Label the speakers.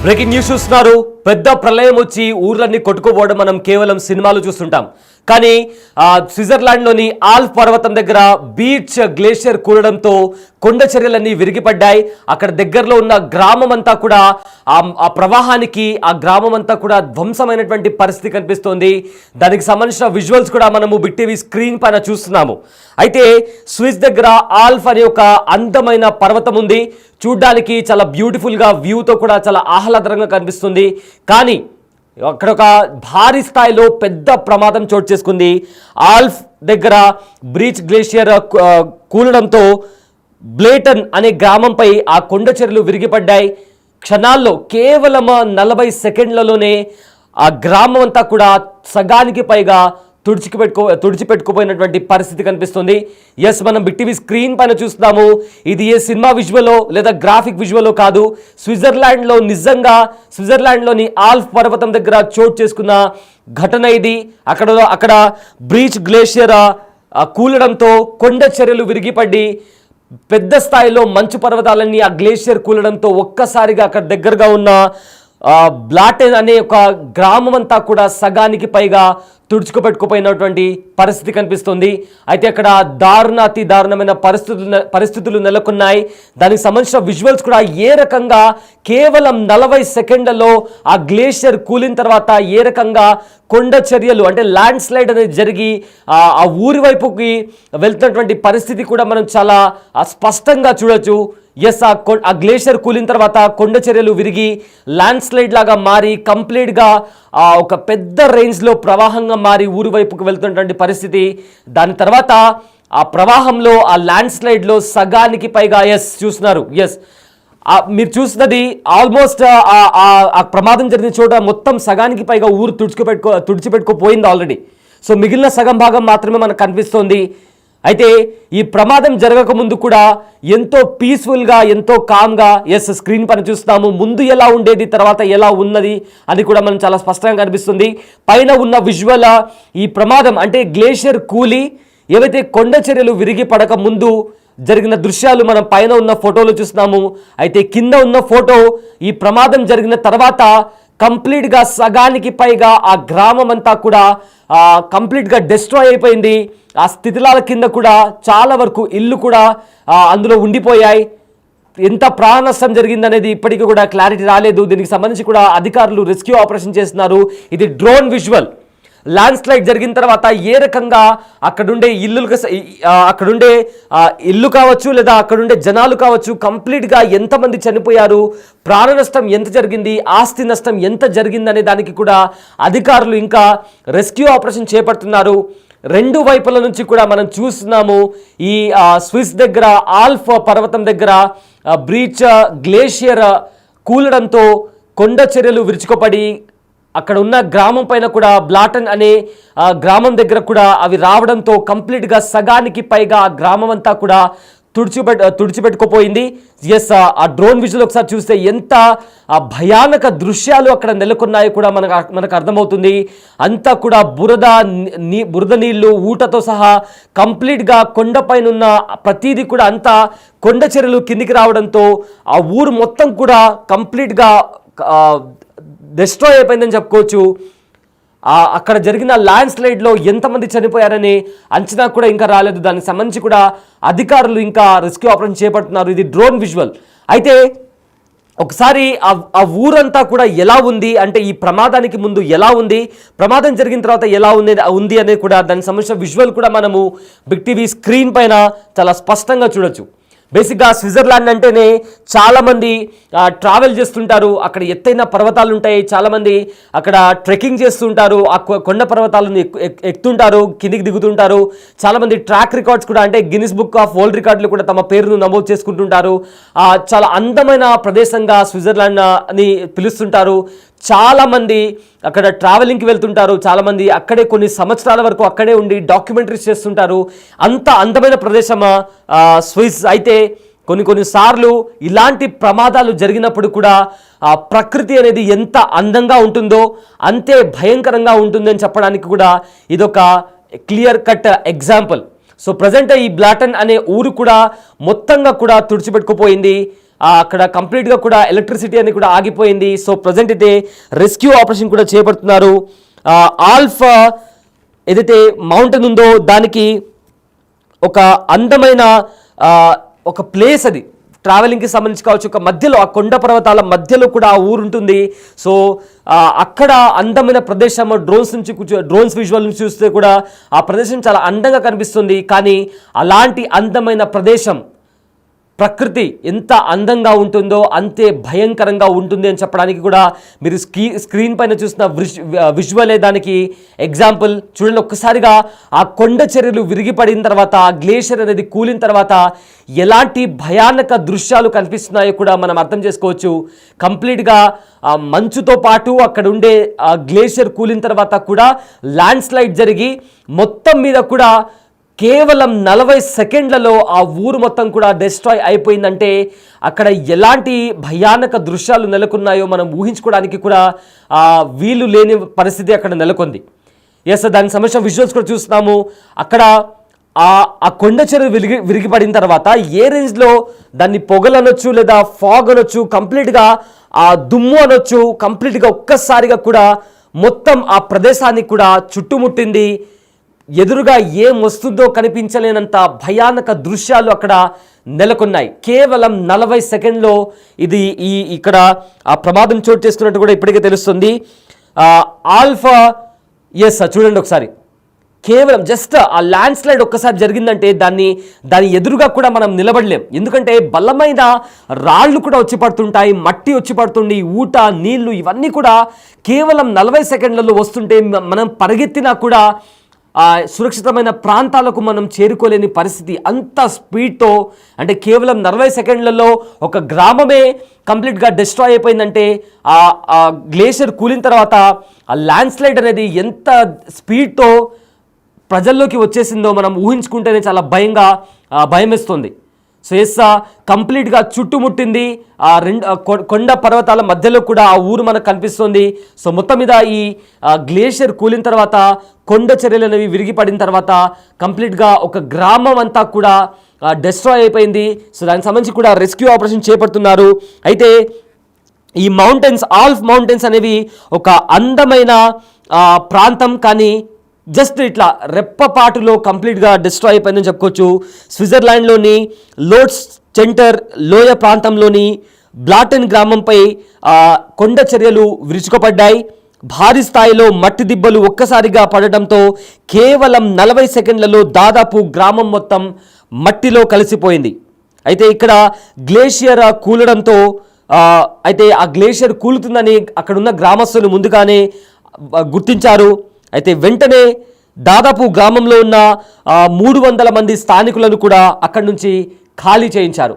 Speaker 1: Breaking news చూస్తున్నారు. పెద్ద ప్రళయం వచ్చి ఊర్లన్నీ కొట్టుకుపోవడం మనం కేవలం సినిమాలు చూస్తుంటాం. కానీ స్విట్జర్లాండ్లోని ఆల్ప్ పర్వతం దగ్గర బీచ్ గ్లేషియర్ కూలడంతో కొండ చర్యలన్నీ విరిగిపడ్డాయి. అక్కడ దగ్గరలో ఉన్న గ్రామం అంతా కూడా ఆ ప్రవాహానికి ఆ గ్రామం అంతా కూడా ధ్వంసమైనటువంటి పరిస్థితి కనిపిస్తోంది. దానికి సంబంధించిన విజువల్స్ కూడా మనము బిగ్ టీవీ స్క్రీన్ పైన చూస్తున్నాము. అయితే స్విస్ దగ్గర ఆల్ప్ అనే ఒక అందమైన పర్వతం ఉంది. చూడ్డానికి చాలా బ్యూటిఫుల్గా వ్యూతో కూడా చాలా ఆహ్లాదకరంగా కనిపిస్తుంది. కానీ అక్కడ ఒక భారీ స్థాయిలో పెద్ద ప్రమాదం చోటు చేసుకుంది. ఆల్ప్ దగ్గర బీచ్ గ్లేషియర్ కూలడంతో బ్లేటన్ అనే గ్రామంపై ఆ కొండ చర్యలు విరిగిపడ్డాయి. క్షణాల్లో కేవలం 40 సెకండ్లలోనే ఆ గ్రామం అంతా కూడా సగానికి పైగా తుడిచిపెట్టుకుపోయినటువంటి పరిస్థితి కనిపిస్తుంది. ఎస్, మనం బిగ్ టీవీ స్క్రీన్ పైన చూస్తున్నాము. ఇది ఏ సినిమా విజువలో లేదా గ్రాఫిక్ విజువలో కాదు. స్విట్జర్లాండ్లో నిజంగా స్విట్జర్లాండ్లోని ఆల్ప్ పర్వతం దగ్గర చోటు చేసుకున్న ఘటన ఇది. అక్కడ బీచ్ గ్లేషియర్ కూలడంతో కొండ చర్యలు విరిగిపడి పెద్ద స్థాయిలో మంచు పర్వతాలన్నీ ఆ గ్లేషియర్ కూలడంతో ఒక్కసారిగా అక్కడ దగ్గరగా ఉన్న బ్లాటెన్ అనే ఒక గ్రామం అంతా కూడా సగానికి పైగా తుడుచుకుపెట్టుకుపోయినటువంటి పరిస్థితి కనిపిస్తుంది. అయితే అక్కడ అతి దారుణమైన పరిస్థితులు నెలకొన్నాయి. దానికి సంబంధించిన విజువల్స్ కూడా ఏ రకంగా కేవలం 40 సెకండ్లలో ఆ గ్లేషియర్ కూలిన తర్వాత ఏ రకంగా కొండ చర్యలు అంటే ల్యాండ్ స్లైడ్ అనేది జరిగి ఆ ఊరి వైపుకి వెళ్తున్నటువంటి పరిస్థితి కూడా మనం చాలా స్పష్టంగా చూడొచ్చు. ఎస్, ఆ గ్లేషియర్ కూలిన తర్వాత కొండ చర్యలు విరిగి ల్యాండ్ స్లైడ్ లాగా మారి కంప్లీట్గా ఒక పెద్ద రేంజ్లో ప్రవాహంగా మారి ఊరి వైపుకు వెళ్తున్నటువంటి పరిస్థితి. దాని తర్వాత ఆ ప్రవాహంలో ఆ ల్యాండ్ స్లైడ్లో సగానికి పైగా చూస్తున్నారు. మీరు చూస్తున్నది ఆల్మోస్ట్ ఆ ప్రమాదం జరిగిన చోట మొత్తం సగానికి పైగా ఊరు తుడిచిపెట్టుకుపోయింది ఆల్రెడీ. సో మిగిలిన సగం భాగం మాత్రమే మనకు కనిపిస్తోంది. అయితే ఈ ప్రమాదం జరగకముందు కూడా ఎంతో పీస్ఫుల్గా ఎంతో కామ్గా స్క్రీన్ పైన చూస్తాము. ముందు ఎలా ఉండేది తర్వాత ఎలా ఉన్నది అది కూడా మనం చాలా స్పష్టంగా కనిపిస్తుంది. పైన ఉన్న విజువల్ ఈ ప్రమాదం అంటే గ్లేషియర్ కూలి ఏవైతే కొండ చర్యలు విరిగి పడక ముందు జరిగిన దృశ్యాలు మనం పైన ఉన్న ఫోటోలో చూస్తున్నాము. అయితే కింద ఉన్న ఫోటో ఈ ప్రమాదం జరిగిన తర్వాత కంప్లీట్గా సగానికి పైగా ఆ గ్రామం అంతా కూడా కంప్లీట్గా డిస్ట్రాయ్ అయిపోయింది. ఆ స్థితిలాల కింద కూడా చాలా వరకు ఇల్లు కూడా అందులో ఉండిపోయాయి. ఎంత ప్రాణ నష్టం జరిగిందనేది ఇప్పటికీ కూడా క్లారిటీ రాలేదు. దీనికి సంబంధించి కూడా అధికారులు రెస్క్యూ ఆపరేషన్ చేస్తున్నారు. ఇది డ్రోన్ విజువల్. ల్యాండ్ స్లైడ్ జరిగిన తర్వాత ఏ రకంగా అక్కడుండే ఇల్లు కావచ్చు లేదా అక్కడుండే జనాలు కావచ్చు కంప్లీట్గా ఎంతమంది చనిపోయారు, ప్రాణ నష్టం ఎంత జరిగింది, ఆస్తి నష్టం ఎంత జరిగింది అనే దానికి కూడా అధికారులు ఇంకా రెస్క్యూ ఆపరేషన్ చేపడుతున్నారు. రెండు వైపుల నుంచి కూడా మనం చూస్తున్నాము. ఈ స్విస్ దగ్గర ఆల్ప్ పర్వతం దగ్గర బీచ్ గ్లేషియర్ కూలడంతో కొండ చర్యలు విరుచుకుపడి అక్కడ ఉన్న గ్రామం పైన కూడా బ్లాటన్ అనే గ్రామం దగ్గర కూడా అవి రావడంతో కంప్లీట్గా సగానికి పైగా ఆ గ్రామం అంతా కూడా తుడిచిపెట్టుకుపోయింది. ఆ డ్రోన్ విజువల్ ఒకసారి చూస్తే ఎంత భయానక దృశ్యాలు అక్కడ నెలకొన్నాయో కూడా మనకు అర్థమవుతుంది. అంతా కూడా బురద నీళ్లు ఊటతో సహా కంప్లీట్గా కొండపైన ఉన్న ప్రతిదీ కూడా అంతా కొండ చర్యలు కిందికి రావడంతో ఆ ఊరు మొత్తం కూడా కంప్లీట్గా డిస్ట్రాయ్ అయిపోయిందని చెప్పుకోవచ్చు. అక్కడ జరిగిన ల్యాండ్ స్లైడ్లో ఎంతమంది చనిపోయారని అంచనా కూడా ఇంకా రాలేదు. దానికి సంబంధించి కూడా అధికారులు ఇంకా రెస్క్యూ ఆపరేషన్ చేపడుతున్నారు. ఇది డ్రోన్ విజువల్. అయితే ఒకసారి ఆ ఊరంతా కూడా ఎలా ఉంది అంటే ఈ ప్రమాదానికి ముందు ఎలా ఉంది, ప్రమాదం జరిగిన తర్వాత ఎలా ఉంది అనేది కూడా దానికి సంబంధించిన విజువల్ కూడా మనము బిగ్ టీవీ స్క్రీన్ పైన చాలా స్పష్టంగా చూడొచ్చు. బేసిక్గా స్విట్జర్లాండ్ అంటేనే చాలామంది ట్రావెల్ చేస్తుంటారు. అక్కడ ఎత్తైన పర్వతాలు ఉంటాయి. చాలామంది అక్కడ ట్రెక్కింగ్ చేస్తుంటారు. ఆ కొండ పర్వతాలను ఎక్కుతుంటారు, కిందికి దిగుతుంటారు. చాలామంది ట్రాక్ రికార్డ్స్ కూడా అంటే గిన్నిస్ బుక్ ఆఫ్ వరల్డ్ రికార్డులు కూడా తమ పేరును నమోదు చేసుకుంటుంటారు. చాలా అందమైన ప్రదేశంగా స్విట్జర్లాండ్ అని పిలుస్తుంటారు. చాలామంది అక్కడ ట్రావెలింగ్కి వెళ్తుంటారు. చాలామంది అక్కడే కొన్ని సంవత్సరాల వరకు అక్కడే ఉండి డాక్యుమెంటరీస్ చేస్తుంటారు. అంత అందమైన ప్రదేశం స్విస్. అయితే కొన్నిసార్లు ఇలాంటి ప్రమాదాలు జరిగినప్పుడు కూడా ప్రకృతి అనేది ఎంత అందంగా ఉంటుందో అంతే భయంకరంగా ఉంటుందని చెప్పడానికి కూడా ఇదొక clear cut example. So present ఈ బ్లాటన్ అనే ఊరు కూడా మొత్తంగా కూడా తుడిచిపెట్టుకుపోయింది. అక్కడ కంప్లీట్గా కూడా ఎలక్ట్రిసిటీ అనేది కూడా ఆగిపోయింది. సో ప్రజెంట్ అయితే రెస్క్యూ ఆపరేషన్ కూడా చేపడుతున్నారు. ఆల్ఫ్ ఏదైతే మౌంటైన్ ఉందో దానికి ఒక అందమైన ఒక ప్లేస్, అది ట్రావెలింగ్కి సంబంధించి కావచ్చు, ఒక మధ్యలో ఆ కొండ పర్వతాల మధ్యలో కూడా ఆ ఊరు ఉంటుంది. సో అక్కడ అందమైన ప్రదేశం, డ్రోన్స్ విజువల్ నుంచి చూస్తే కూడా ఆ ప్రదేశం చాలా అందంగా కనిపిస్తుంది. కానీ అలాంటి అందమైన ప్రదేశం, ప్రకృతి ఎంత అందంగా ఉంటుందో అంతే భయంకరంగా ఉంటుంది అని చెప్పడానికి కూడా మీరు స్క్రీన్ పైన చూసిన విజువలే దానికి ఎగ్జాంపుల్. చూడండి, ఒక్కసారిగా ఆ కొండ చర్యలు విరిగిపడిన తర్వాత, ఆ గ్లేషియర్ అనేది కూలిన తర్వాత ఎలాంటి భయానక దృశ్యాలు కనిపిస్తున్నాయో కూడా మనం అర్థం చేసుకోవచ్చు. కంప్లీట్గా ఆ మంచుతో పాటు అక్కడ ఉండే ఆ గ్లేషియర్ కూలిన తర్వాత కూడా ల్యాండ్ స్లైడ్ జరిగి మొత్తం మీద కూడా కేవలం 40 సెకండ్లలో ఆ ఊరు మొత్తం కూడా డిస్ట్రాయ్ అయిపోయిందంటే అక్కడ ఎలాంటి భయానక దృశ్యాలు నెలకొన్నాయో మనం ఊహించుకోవడానికి కూడా వీలు లేని పరిస్థితి అక్కడ నెలకొంది. ఎస్, దానికి సంబంధించిన విజువల్స్ కూడా చూస్తున్నాము. అక్కడ ఆ కొండ చెరువు విరిగిపడిన తర్వాత ఏ రేంజ్లో దాన్ని పొగలనొచ్చు లేదా ఫాగ్ అనొచ్చు, కంప్లీట్గా ఆ దుమ్ము అనొచ్చు, కంప్లీట్గా ఒక్కసారిగా కూడా మొత్తం ఆ ప్రదేశాన్ని కూడా చుట్టుముట్టింది. ఎదురుగా ఏం వస్తుందో కనిపించలేనంత భయానక దృశ్యాలు అక్కడ నెలకొన్నాయి. కేవలం 40 సెకండ్లో ఇది ఇక్కడ ఆ ప్రమాదం చోటు చేసుకున్నట్టు కూడా ఇప్పటికే తెలుస్తుంది. ఆల్ఫా ఎస్, చూడండి ఒకసారి, కేవలం జస్ట్ ఆ ల్యాండ్ స్లైడ్ ఒక్కసారి జరిగిందంటే దాని ఎదురుగా కూడా మనం నిలబడలేం. ఎందుకంటే బలమైన రాళ్ళు కూడా వచ్చి పడుతుంటాయి, మట్టి వచ్చి పడుతుంది, ఊట, నీళ్లు ఇవన్నీ కూడా కేవలం 40 సెకండ్లలో వస్తుంటే మనం పరిగెత్తినా కూడా సురక్షితమైన ప్రాంతాలకు మనం చేరుకోలేని పరిస్థితి. అంత స్పీడ్తో, అంటే కేవలం 40 సెకండ్లలో ఒక గ్రామమే కంప్లీట్గా డిస్ట్రాయ్ అయిపోయిందంటే ఆ గ్లేషియర్ కూలిన తర్వాత ఆ ల్యాండ్ స్లైడ్ అనేది ఎంత స్పీడ్తో ప్రజల్లోకి వచ్చేసిందో మనం ఊహించుకుంటేనే చాలా భయం వేస్తుంది. సో ఎస్, కంప్లీట్గా చుట్టుముట్టింది. ఆ కొండ పర్వతాల మధ్యలో కూడా ఆ ఊరు మనకు కనిపిస్తుంది. సో మొత్తం మీద ఈ గ్లేషియర్ కూలిన తర్వాత, కొండ చర్యలు అనేవి విరిగిపడిన తర్వాత కంప్లీట్గా ఒక గ్రామం అంతా కూడా డిస్ట్రాయ్ అయిపోయింది. సో దానికి సంబంధించి కూడా రెస్క్యూ ఆపరేషన్ చేపడుతున్నారు. అయితే ఈ ఆల్ఫ్ మౌంటైన్స్ అనేవి ఒక అందమైన ప్రాంతం, కానీ జస్ట్ ఇట్లా రెప్పపాటులో కంప్లీట్గా డిస్ట్రాయ్ అయిపోయిందని చెప్పుకోవచ్చు. స్విట్జర్లాండ్లోని లోట్స్ సెంటర్ లోయ ప్రాంతంలోని బ్లాటన్ గ్రామంపై కొండ చర్యలు విరుచుకుపడ్డాయి. భారీ స్థాయిలో మట్టి దిబ్బలు ఒక్కసారిగా పడటంతో కేవలం 40 సెకండ్లలో దాదాపు గ్రామం మొత్తం మట్టిలో కలిసిపోయింది. అయితే ఇక్కడ గ్లేషియర్ కూలడంతో అయితే ఆ గ్లేషియర్ కూలుతుందని అక్కడున్న గ్రామస్తులు ముందుగానే గుర్తించారు. అయితే వెంటనే దాదాపు గ్రామంలో ఉన్న 300 మంది స్థానికులను కూడా అక్కడి నుంచి ఖాళీ చేయించారు.